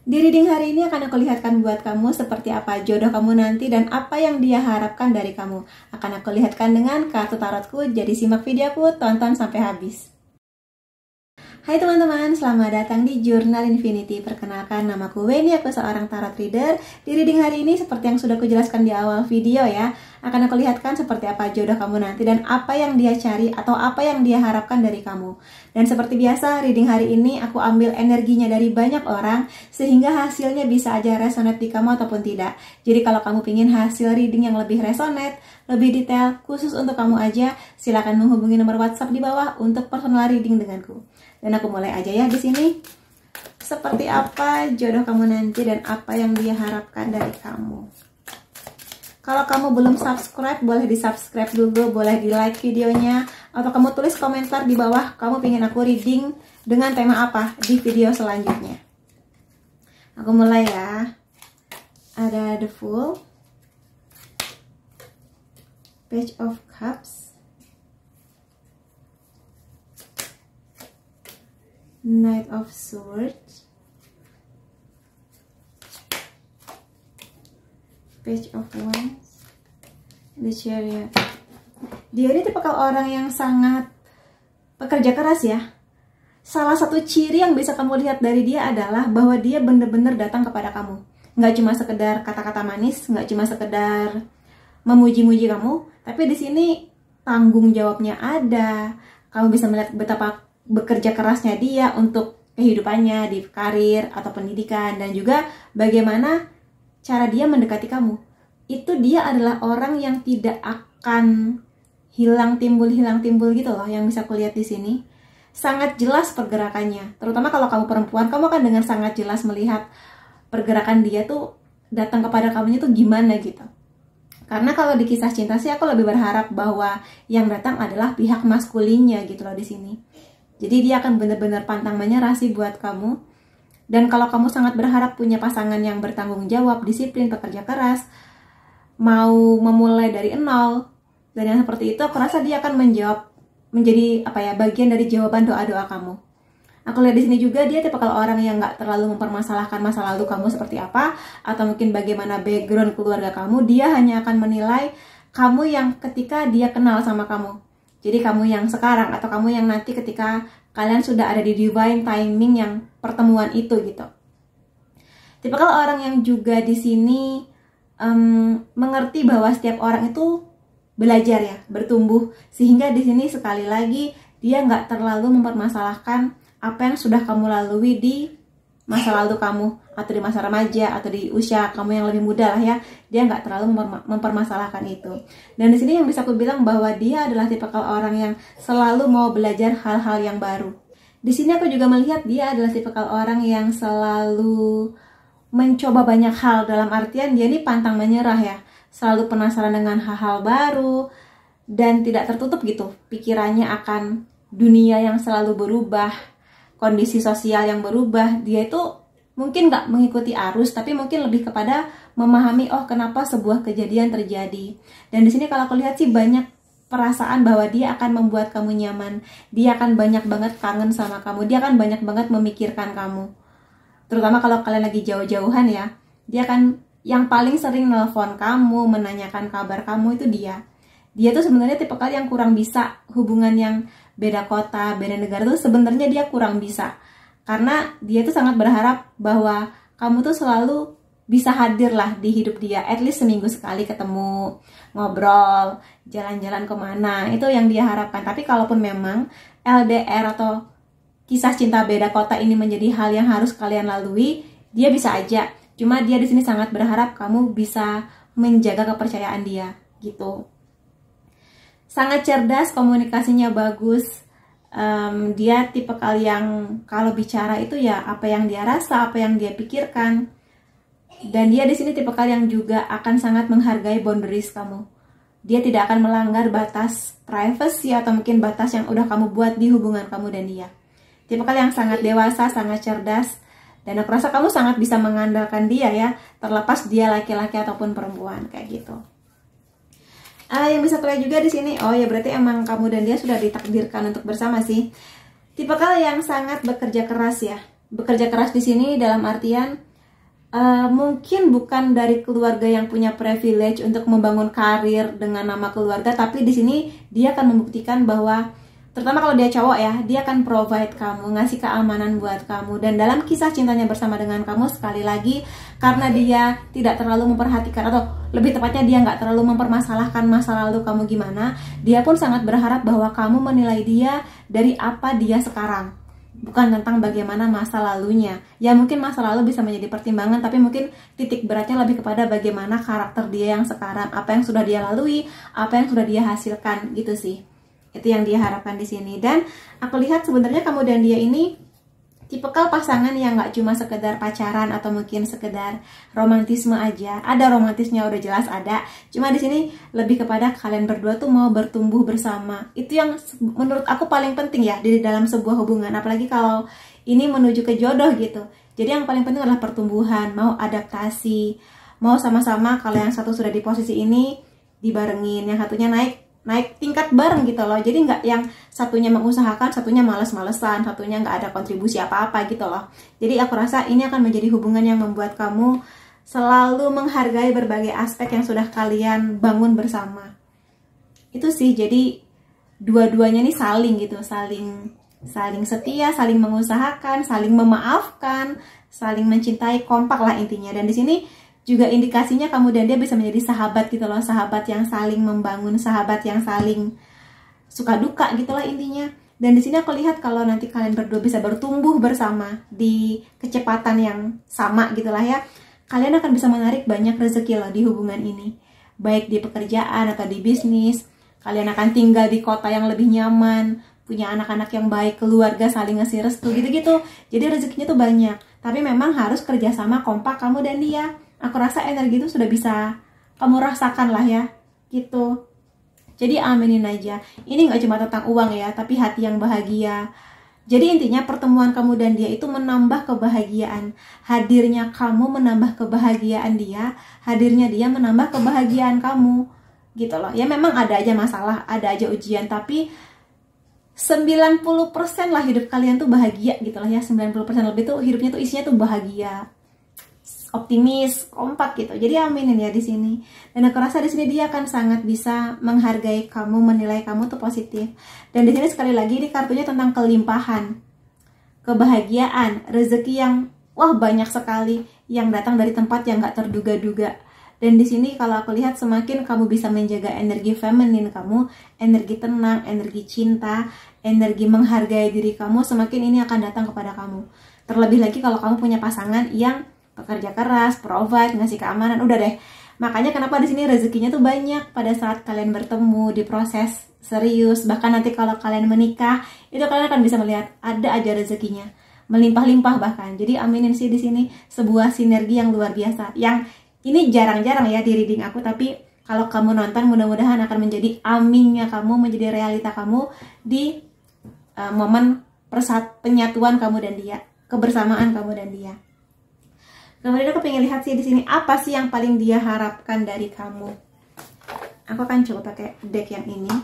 Di reading hari ini akan aku lihatkan buat kamu seperti apa jodoh kamu nanti dan apa yang dia harapkan dari kamu. Akan aku lihatkan dengan kartu tarotku, jadi simak videoku, tonton sampai habis. Hai teman-teman, selamat datang di Jurnal Infinity. Perkenalkan, namaku Weni, aku seorang tarot reader. Di reading hari ini seperti yang sudah aku jelaskan di awal video ya, akan aku lihatkan seperti apa jodoh kamu nanti dan apa yang dia cari atau apa yang dia harapkan dari kamu. Dan seperti biasa, reading hari ini aku ambil energinya dari banyak orang sehingga hasilnya bisa aja resonate di kamu ataupun tidak. Jadi kalau kamu pingin hasil reading yang lebih resonate, lebih detail, khusus untuk kamu aja, silakan menghubungi nomor WhatsApp di bawah untuk personal reading denganku. Dan aku mulai aja ya di sini. Seperti apa jodoh kamu nanti dan apa yang dia harapkan dari kamu. Kalau kamu belum subscribe, boleh di subscribe dulu, boleh di like videonya, atau kamu tulis komentar di bawah kamu pengen aku reading dengan tema apa di video selanjutnya. Aku mulai ya. Ada The Fool, Page of Cups, Knight of Swords, Page of Wands, The Chariot. Dia ini tipikal orang yang sangat pekerja keras ya. Salah satu ciri yang bisa kamu lihat dari dia adalah bahwa dia benar-benar datang kepada kamu. Nggak cuma sekedar kata-kata manis, nggak cuma sekedar memuji-muji kamu, tapi di sini tanggung jawabnya ada. Kamu bisa melihat betapa bekerja kerasnya dia untuk kehidupannya di karir atau pendidikan, dan juga bagaimana cara dia mendekati kamu. Itu dia adalah orang yang tidak akan hilang timbul gitu loh, yang bisa kulihat di sini. Sangat jelas pergerakannya. Terutama kalau kamu perempuan, kamu akan dengan sangat jelas melihat pergerakan dia tuh datang kepada kamunya tuh gimana gitu. Karena kalau di kisah cinta sih aku lebih berharap bahwa yang datang adalah pihak maskulinnya gitu loh di sini. Jadi dia akan benar-benar pantang menyerah sih buat kamu. Dan kalau kamu sangat berharap punya pasangan yang bertanggung jawab, disiplin, pekerja keras, mau memulai dari nol, dan yang seperti itu, aku rasa dia akan menjadi bagian dari jawaban doa-doa kamu. Aku lihat di sini juga dia tipikal orang yang nggak terlalu mempermasalahkan masa lalu kamu seperti apa, atau mungkin bagaimana background keluarga kamu. Dia hanya akan menilai kamu yang ketika dia kenal sama kamu. Jadi kamu yang sekarang atau kamu yang nanti ketika kalian sudah ada di divine timing yang pertemuan itu gitu. Tipikal orang yang juga di sini mengerti bahwa setiap orang itu belajar ya, bertumbuh, sehingga di sini sekali lagi dia nggak terlalu mempermasalahkan apa yang sudah kamu lalui di masa lalu kamu, atau di masa remaja, atau di usia kamu yang lebih muda lah ya. Dia nggak terlalu mempermasalahkan itu. Dan di sini yang bisa aku bilang bahwa dia adalah tipikal orang yang selalu mau belajar hal-hal yang baru. Di sini aku juga melihat dia adalah tipikal orang yang selalu mencoba banyak hal, dalam artian dia ini pantang menyerah ya. Selalu penasaran dengan hal-hal baru dan tidak tertutup gitu pikirannya akan dunia yang selalu berubah, kondisi sosial yang berubah. Dia itu mungkin nggak mengikuti arus, tapi mungkin lebih kepada memahami kenapa sebuah kejadian terjadi. Dan di sini kalau aku lihat sih banyak perasaan bahwa dia akan membuat kamu nyaman. Dia akan banyak banget kangen sama kamu. Dia akan banyak banget memikirkan kamu. Terutama kalau kalian lagi jauh-jauhan ya. Dia akan yang paling sering nelpon kamu, menanyakan kabar kamu itu dia. Dia tuh sebenarnya tipikal yang kurang bisa hubungan yang beda kota, beda negara tuh sebenarnya dia kurang bisa. Karena dia tuh sangat berharap bahwa kamu tuh selalu bisa hadir lah di hidup dia. At least seminggu sekali ketemu, ngobrol, jalan-jalan kemana. Itu yang dia harapkan. Tapi kalaupun memang LDR atau kisah cinta beda kota ini menjadi hal yang harus kalian lalui, dia bisa aja. Cuma dia di sini sangat berharap kamu bisa menjaga kepercayaan dia gitu. Sangat cerdas, komunikasinya bagus. Dia tipikal yang kalau bicara itu ya apa yang dia rasa, apa yang dia pikirkan. Dan dia di sini tipikal yang juga akan sangat menghargai boundaries kamu. Dia tidak akan melanggar batas privacy atau mungkin batas yang udah kamu buat di hubungan kamu dan dia. Tipikal yang sangat dewasa, sangat cerdas. Dan aku rasa kamu sangat bisa mengandalkan dia ya, terlepas dia laki-laki ataupun perempuan kayak gitu. Yang bisa kulihat juga di sini, ya berarti emang kamu dan dia sudah ditakdirkan untuk bersama sih. Tipikal yang sangat bekerja keras ya. Bekerja keras di sini dalam artian Mungkin bukan dari keluarga yang punya privilege untuk membangun karir dengan nama keluarga, tapi di sini dia akan membuktikan bahwa, terutama kalau dia cowok ya, dia akan provide kamu, ngasih keamanan buat kamu. Dan dalam kisah cintanya bersama dengan kamu, sekali lagi, karena dia tidak terlalu memperhatikan, atau lebih tepatnya dia nggak terlalu mempermasalahkan masa lalu kamu gimana, dia pun sangat berharap bahwa kamu menilai dia dari apa dia sekarang, bukan tentang bagaimana masa lalunya. Ya mungkin masa lalu bisa menjadi pertimbangan, tapi mungkin titik beratnya lebih kepada bagaimana karakter dia yang sekarang, apa yang sudah dia lalui, apa yang sudah dia hasilkan, gitu sih. Itu yang dia harapkan di sini. Dan aku lihat sebenarnya kamu dan dia ini tipikal pasangan yang nggak cuma sekedar pacaran atau mungkin sekedar romantisme aja. Ada romantisnya, udah jelas ada. Cuma di sini lebih kepada kalian berdua tuh mau bertumbuh bersama. Itu yang menurut aku paling penting ya di dalam sebuah hubungan. Apalagi kalau ini menuju ke jodoh gitu. Jadi yang paling penting adalah pertumbuhan, mau adaptasi, mau sama-sama kalau yang satu sudah di posisi ini dibarengin, yang satunya naik tingkat bareng gitu loh. Jadi nggak yang satunya mengusahakan, satunya males-malesan, satunya nggak ada kontribusi apa-apa gitu loh. Jadi aku rasa ini akan menjadi hubungan yang membuat kamu selalu menghargai berbagai aspek yang sudah kalian bangun bersama. Itu sih, jadi dua-duanya nih saling gitu, saling setia, saling mengusahakan, saling memaafkan, saling mencintai, kompak lah intinya. Dan di sini juga indikasinya kamu dan dia bisa menjadi sahabat gitu loh, sahabat yang saling membangun, sahabat yang saling suka duka gitulah intinya. Dan di sini aku lihat kalau nanti kalian berdua bisa bertumbuh bersama di kecepatan yang sama gitulah ya, kalian akan bisa menarik banyak rezeki loh di hubungan ini, baik di pekerjaan atau di bisnis. Kalian akan tinggal di kota yang lebih nyaman, punya anak-anak yang baik, keluarga saling ngasih restu gitu-gitu. Jadi rezekinya tuh banyak, tapi memang harus kerjasama kompak kamu dan dia. Aku rasa energi itu sudah bisa kamu rasakan lah ya, gitu. Jadi aminin aja. Ini nggak cuma tentang uang ya, tapi hati yang bahagia. Jadi intinya pertemuan kamu dan dia itu menambah kebahagiaan. Hadirnya kamu menambah kebahagiaan dia, hadirnya dia menambah kebahagiaan kamu. Gitu loh. Ya memang ada aja masalah, ada aja ujian, tapi 90% lah hidup kalian tuh bahagia gitu lah ya. 90% lebih tuh hidupnya tuh isinya tuh bahagia, optimis, kompak gitu. Jadi aminin ya di sini. Dan aku rasa di sini dia akan sangat bisa menghargai kamu, menilai kamu tuh positif. Dan di sini sekali lagi ini kartunya tentang kelimpahan, kebahagiaan, rezeki yang wah banyak sekali yang datang dari tempat yang gak terduga-duga. Dan di sini kalau aku lihat semakin kamu bisa menjaga energi feminin kamu, energi tenang, energi cinta, energi menghargai diri kamu, semakin ini akan datang kepada kamu. Terlebih lagi kalau kamu punya pasangan yang pekerja keras, provide, ngasih keamanan, udah deh. Makanya kenapa di sini rezekinya tuh banyak pada saat kalian bertemu di proses serius. Bahkan nanti kalau kalian menikah, itu kalian akan bisa melihat ada aja rezekinya, melimpah-limpah bahkan. Jadi aminin sih di sini sebuah sinergi yang luar biasa. Yang ini jarang-jarang ya di reading aku, tapi kalau kamu nonton mudah-mudahan akan menjadi aminnya kamu, menjadi realita kamu di momen penyatuan kamu dan dia, kebersamaan kamu dan dia. Kemudian aku pengen lihat sih di sini apa sih yang paling dia harapkan dari kamu. Aku akan coba pakai deck yang ini.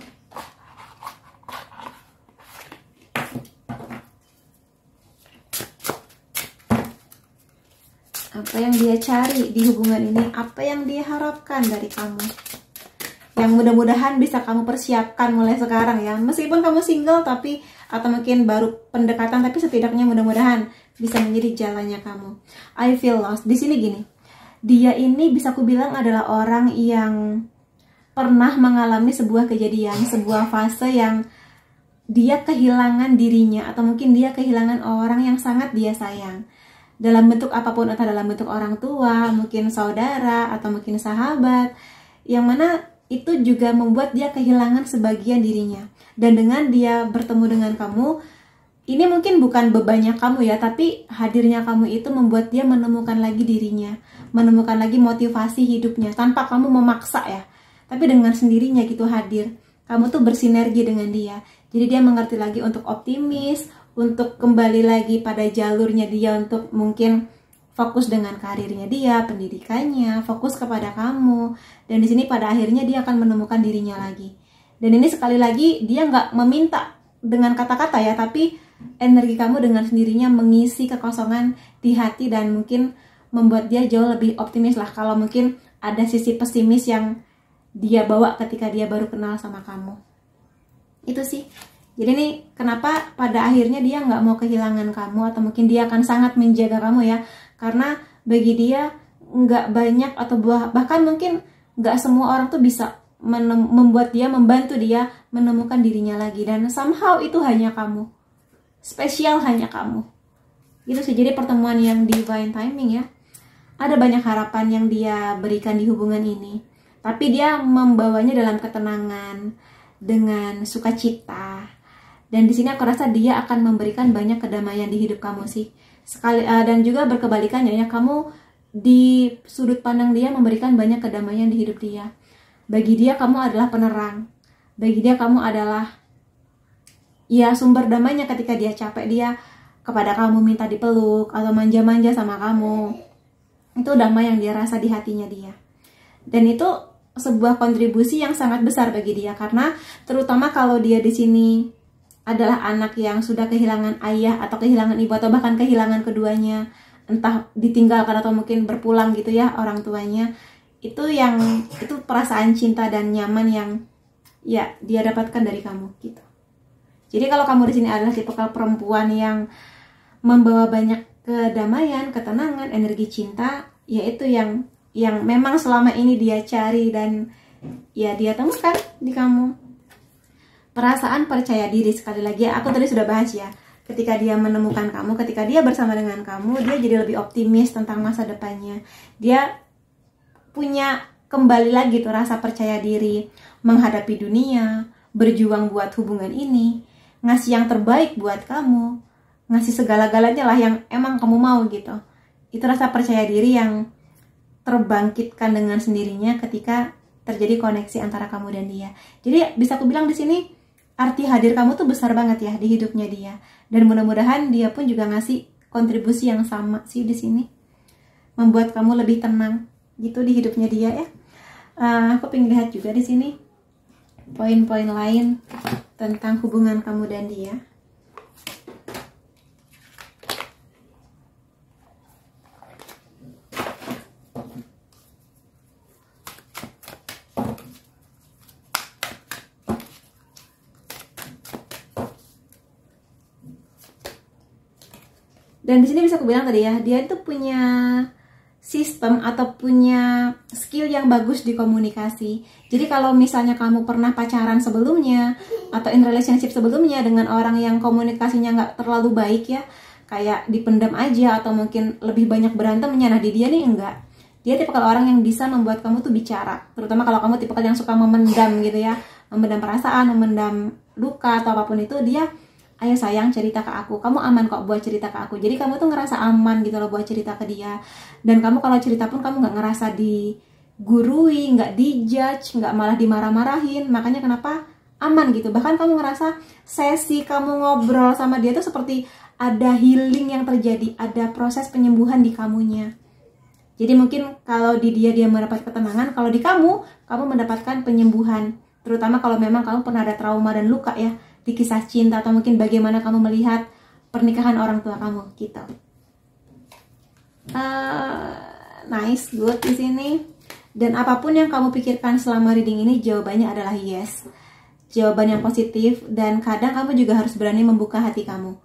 Apa yang dia cari di hubungan ini? Apa yang dia harapkan dari kamu? Yang mudah-mudahan bisa kamu persiapkan mulai sekarang ya. Meskipun kamu single tapi atau mungkin baru pendekatan, tapi setidaknya mudah-mudahan bisa menjadi jalannya kamu. I feel lost. Di sini gini, dia ini bisa aku bilang adalah orang yang pernah mengalami sebuah kejadian, sebuah fase yang dia kehilangan dirinya, atau mungkin dia kehilangan orang yang sangat dia sayang. Dalam bentuk apapun, atau dalam bentuk orang tua, mungkin saudara, atau mungkin sahabat, yang mana itu juga membuat dia kehilangan sebagian dirinya. Dan dengan dia bertemu dengan kamu, ini mungkin bukan bebannya kamu ya, tapi hadirnya kamu itu membuat dia menemukan lagi dirinya, menemukan lagi motivasi hidupnya, tanpa kamu memaksa ya, tapi dengan sendirinya gitu hadir. Kamu tuh bersinergi dengan dia, jadi dia mengerti lagi untuk optimis, untuk kembali lagi pada jalurnya dia, untuk mungkin fokus dengan karirnya dia, pendidikannya, fokus kepada kamu. Dan di sini pada akhirnya dia akan menemukan dirinya lagi. Dan ini sekali lagi dia nggak meminta dengan kata-kata ya, tapi energi kamu dengan sendirinya mengisi kekosongan di hati dan mungkin membuat dia jauh lebih optimis lah. Kalau mungkin ada sisi pesimis yang dia bawa ketika dia baru kenal sama kamu. Itu sih. Jadi nih kenapa pada akhirnya dia nggak mau kehilangan kamu, atau mungkin dia akan sangat menjaga kamu ya. Karena bagi dia nggak banyak atau bahkan mungkin nggak semua orang tuh bisa membantu dia menemukan dirinya lagi. Dan somehow itu hanya kamu. Spesial hanya kamu. Gitu sih. Jadi pertemuan yang divine timing ya. Ada banyak harapan yang dia berikan di hubungan ini. Tapi dia membawanya dalam ketenangan, dengan sukacita. Dan di sini aku rasa dia akan memberikan banyak kedamaian di hidup kamu sih. Dan juga berkebalikannya ya, kamu di sudut pandang dia memberikan banyak kedamaian di hidup dia. Bagi dia kamu adalah penerang. Bagi dia kamu adalah ya sumber damainya ketika dia capek, dia kepada kamu minta dipeluk atau manja-manja sama kamu. Itu damai yang dia rasa di hatinya dia. Dan itu sebuah kontribusi yang sangat besar bagi dia, karena terutama kalau dia di sini adalah anak yang sudah kehilangan ayah atau kehilangan ibu atau bahkan kehilangan keduanya, entah ditinggalkan atau mungkin berpulang gitu ya orang tuanya. Itu perasaan cinta dan nyaman yang ya dia dapatkan dari kamu gitu. Jadi kalau kamu di sini adalah tipikal perempuan yang membawa banyak kedamaian, ketenangan, energi cinta, yaitu yang memang selama ini dia cari dan ya dia temukan di kamu. Perasaan percaya diri, sekali lagi aku tadi sudah bahas ya. Ketika dia menemukan kamu, ketika dia bersama dengan kamu, dia jadi lebih optimis tentang masa depannya. Dia punya kembali lagi tuh rasa percaya diri menghadapi dunia, berjuang buat hubungan ini, ngasih yang terbaik buat kamu, ngasih segala-galanya lah yang emang kamu mau gitu. Itu rasa percaya diri yang terbangkitkan dengan sendirinya ketika terjadi koneksi antara kamu dan dia. Jadi bisa aku bilang di sini arti hadir kamu tuh besar banget ya di hidupnya dia. Dan mudah-mudahan dia pun juga ngasih kontribusi yang sama sih di sini, membuat kamu lebih tenang gitu di hidupnya dia ya. Aku pengen lihat juga di sini poin-poin lain tentang hubungan kamu dan dia. Dan di sini bisa aku bilang tadi ya, dia itu punya sistem atau punya skill yang bagus di komunikasi. Jadi kalau misalnya kamu pernah pacaran sebelumnya atau in relationship sebelumnya dengan orang yang komunikasinya nggak terlalu baik ya, kayak dipendam aja atau mungkin lebih banyak berantemnya, nah di dia nih enggak. Dia tipikal orang yang bisa membuat kamu tuh bicara. Terutama kalau kamu tipikal yang suka memendam gitu ya, memendam perasaan, memendam luka atau apapun itu, dia ayo sayang cerita ke aku, kamu aman kok buat cerita ke aku. Jadi kamu tuh ngerasa aman gitu loh buat cerita ke dia. Dan kamu kalau cerita pun kamu nggak ngerasa digurui, nggak dijudge, nggak malah dimarah-marahin. Makanya kenapa aman gitu. Bahkan kamu ngerasa sesi kamu ngobrol sama dia tuh seperti ada healing yang terjadi, ada proses penyembuhan di kamunya. Jadi mungkin kalau di dia mendapat ketenangan, kalau di kamu mendapatkan penyembuhan. Terutama kalau memang kamu pernah ada trauma dan luka ya di kisah cinta, atau mungkin bagaimana kamu melihat pernikahan orang tua kamu gitu. Nice, good di sini. Dan apapun yang kamu pikirkan selama reading ini, jawabannya adalah yes. Jawaban yang positif, dan kadang kamu juga harus berani membuka hati kamu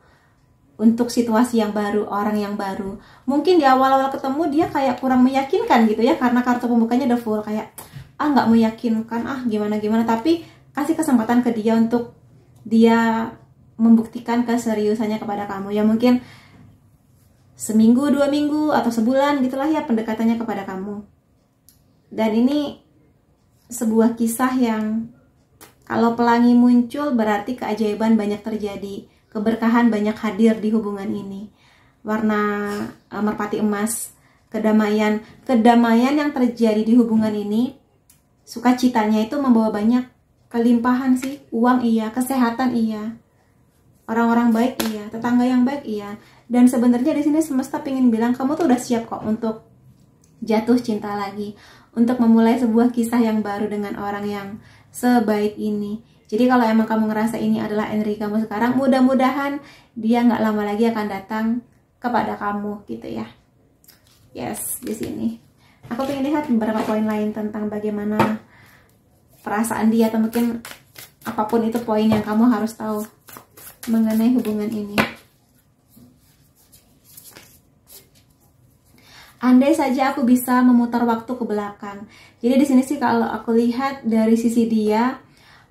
untuk situasi yang baru, orang yang baru. Mungkin di awal-awal ketemu dia kayak kurang meyakinkan gitu ya, karena kartu pembukanya udah full, kayak nggak meyakinkan, gimana-gimana. Tapi kasih kesempatan ke dia untuk dia membuktikan keseriusannya kepada kamu. Ya mungkin seminggu, 2 minggu, atau sebulan gitulah ya pendekatannya kepada kamu. Dan ini sebuah kisah yang kalau pelangi muncul berarti keajaiban banyak terjadi, keberkahan banyak hadir di hubungan ini. Warna merpati emas, kedamaian yang terjadi di hubungan ini, sukacitanya itu membawa banyak kelimpahan sih. Uang iya, kesehatan iya, orang-orang baik iya, tetangga yang baik iya. Dan sebenarnya di sini semesta pengen bilang kamu tuh udah siap kok untuk jatuh cinta lagi, untuk memulai sebuah kisah yang baru dengan orang yang sebaik ini. Jadi kalau emang kamu ngerasa ini adalah energi kamu sekarang, mudah-mudahan dia nggak lama lagi akan datang kepada kamu gitu ya. Yes, di sini. Aku pengen lihat beberapa poin lain tentang bagaimana perasaan dia, atau mungkin apapun itu poin yang kamu harus tahu mengenai hubungan ini. Andai saja aku bisa memutar waktu ke belakang. Jadi di sini sih kalau aku lihat dari sisi dia,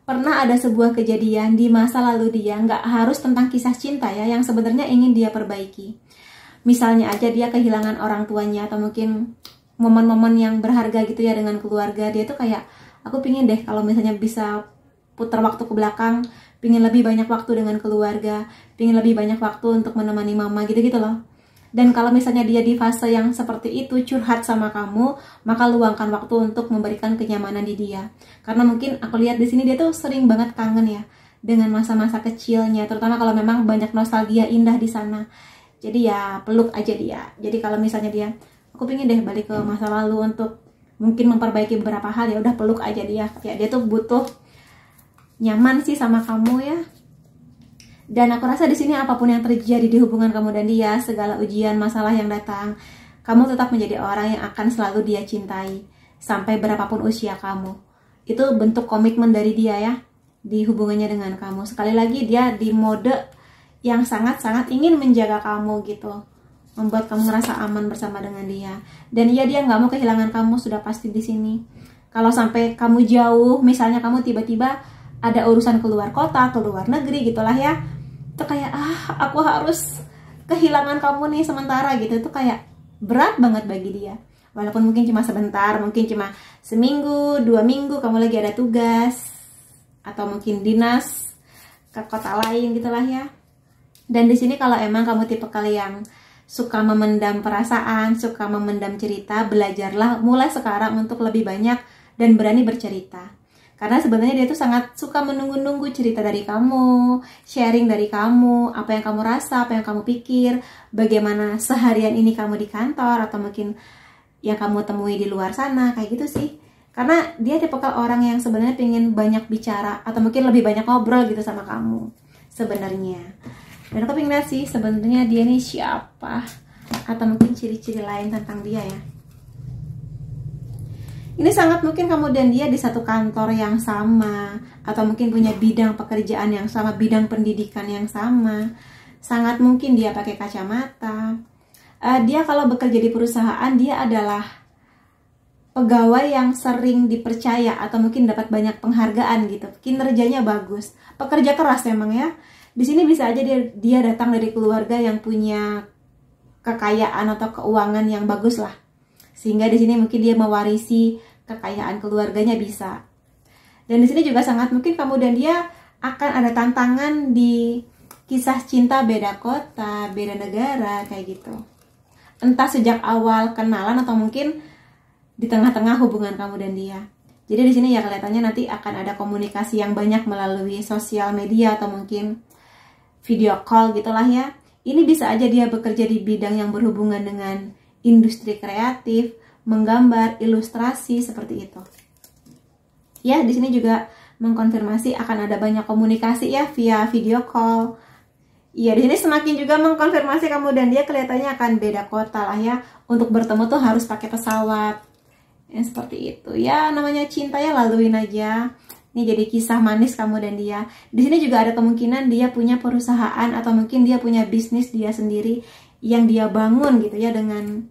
pernah ada sebuah kejadian di masa lalu dia, nggak harus tentang kisah cinta ya, yang sebenarnya ingin dia perbaiki. Misalnya aja dia kehilangan orang tuanya, atau mungkin momen-momen yang berharga gitu ya dengan keluarga. Dia tuh kayak, aku pingin deh kalau misalnya bisa putar waktu ke belakang, pingin lebih banyak waktu dengan keluarga, pingin lebih banyak waktu untuk menemani mama gitu-gitu loh. Dan kalau misalnya dia di fase yang seperti itu curhat sama kamu, maka luangkan waktu untuk memberikan kenyamanan di dia. Karena mungkin aku lihat di sini dia tuh sering banget kangen ya dengan masa-masa kecilnya, terutama kalau memang banyak nostalgia indah di sana. Jadi ya peluk aja dia. Jadi kalau misalnya dia, aku pingin deh balik ke masa lalu untuk mungkin memperbaiki beberapa hal, ya udah peluk aja dia. Ya dia tuh butuh nyaman sih sama kamu ya. Dan aku rasa di sini apapun yang terjadi di hubungan kamu dan dia, segala ujian, masalah yang datang, kamu tetap menjadi orang yang akan selalu dia cintai sampai berapapun usia kamu. Itu bentuk komitmen dari dia ya di hubungannya dengan kamu. Sekali lagi dia di mode yang sangat-sangat ingin menjaga kamu gitu, membuat kamu merasa aman bersama dengan dia. Dan dia nggak mau kehilangan kamu, sudah pasti di sini. Kalau sampai kamu jauh, misalnya kamu tiba-tiba ada urusan keluar kota, keluar negeri gitulah ya, itu kayak aku harus kehilangan kamu nih sementara gitu, itu kayak berat banget bagi dia. Walaupun mungkin cuma sebentar, mungkin cuma seminggu, 2 minggu kamu lagi ada tugas atau mungkin dinas ke kota lain gitulah ya. Dan di sini kalau emang kamu tipe yang suka memendam perasaan, suka memendam cerita, belajarlah mulai sekarang untuk lebih banyak dan berani bercerita. Karena sebenarnya dia tuh sangat suka menunggu-nunggu cerita dari kamu, sharing dari kamu, apa yang kamu rasa, apa yang kamu pikir, bagaimana seharian ini kamu di kantor, atau mungkin yang kamu temui di luar sana, kayak gitu sih. Karena dia tipe orang yang sebenarnya pengen banyak bicara, atau mungkin lebih banyak ngobrol gitu sama kamu sebenarnya. Dan aku pengen lihat sih sebenarnya dia nih siapa, atau mungkin ciri-ciri lain tentang dia ya. Ini sangat mungkin kamu dan dia di satu kantor yang sama, atau mungkin punya bidang pekerjaan yang sama, bidang pendidikan yang sama. Sangat mungkin dia pakai kacamata. Dia kalau bekerja di perusahaan, dia adalah pegawai yang sering dipercaya, atau mungkin dapat banyak penghargaan gitu. Kinerjanya bagus, pekerja keras memang ya. Di sini bisa aja dia datang dari keluarga yang punya kekayaan atau keuangan yang bagus lah. Sehingga di sini mungkin dia mewarisi kekayaan keluarganya bisa. Dan di sini juga sangat mungkin kamu dan dia akan ada tantangan di kisah cinta beda kota, beda negara kayak gitu. Entah sejak awal kenalan atau mungkin di tengah-tengah hubungan kamu dan dia. Jadi di sini ya kelihatannya nanti akan ada komunikasi yang banyak melalui sosial media atau mungkin video call gitulah ya. Ini bisa aja dia bekerja di bidang yang berhubungan dengan industri kreatif, menggambar, ilustrasi seperti itu. Ya, di sini juga mengkonfirmasi akan ada banyak komunikasi ya via video call. Iya, di sini semakin juga mengkonfirmasi kamu dan dia kelihatannya akan beda kota lah ya. Untuk bertemu tuh harus pakai pesawat. Ya, seperti itu. Ya, namanya cinta ya, laluin aja. Ini jadi kisah manis kamu dan dia. Di sini juga ada kemungkinan dia punya perusahaan atau mungkin dia punya bisnis dia sendiri yang dia bangun gitu ya, dengan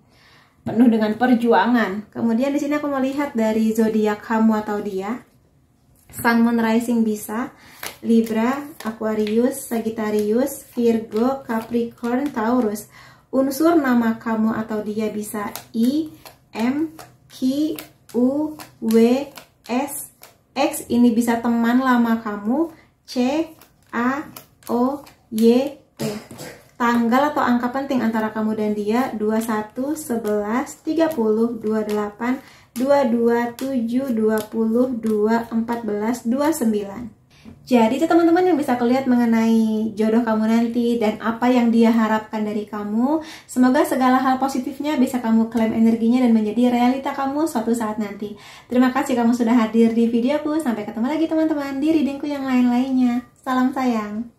penuh dengan perjuangan. Kemudian di sini aku melihat dari zodiak kamu atau dia. Sun, Moon, Rising bisa Libra, Aquarius, Sagittarius, Virgo, Capricorn, Taurus. Unsur nama kamu atau dia bisa I, M, Q, U, W, S, X. Ini bisa teman lama kamu. C, A, O, Y, P. Tanggal atau angka penting antara kamu dan dia 21, 11, 30, 28, 22, 7, 20, 2, 14, 29. Jadi itu teman-teman yang bisa kulihat mengenai jodoh kamu nanti dan apa yang dia harapkan dari kamu. Semoga segala hal positifnya bisa kamu klaim energinya dan menjadi realita kamu suatu saat nanti. Terima kasih kamu sudah hadir di videoku. Sampai ketemu lagi teman-teman di readingku yang lain-lainnya. Salam sayang.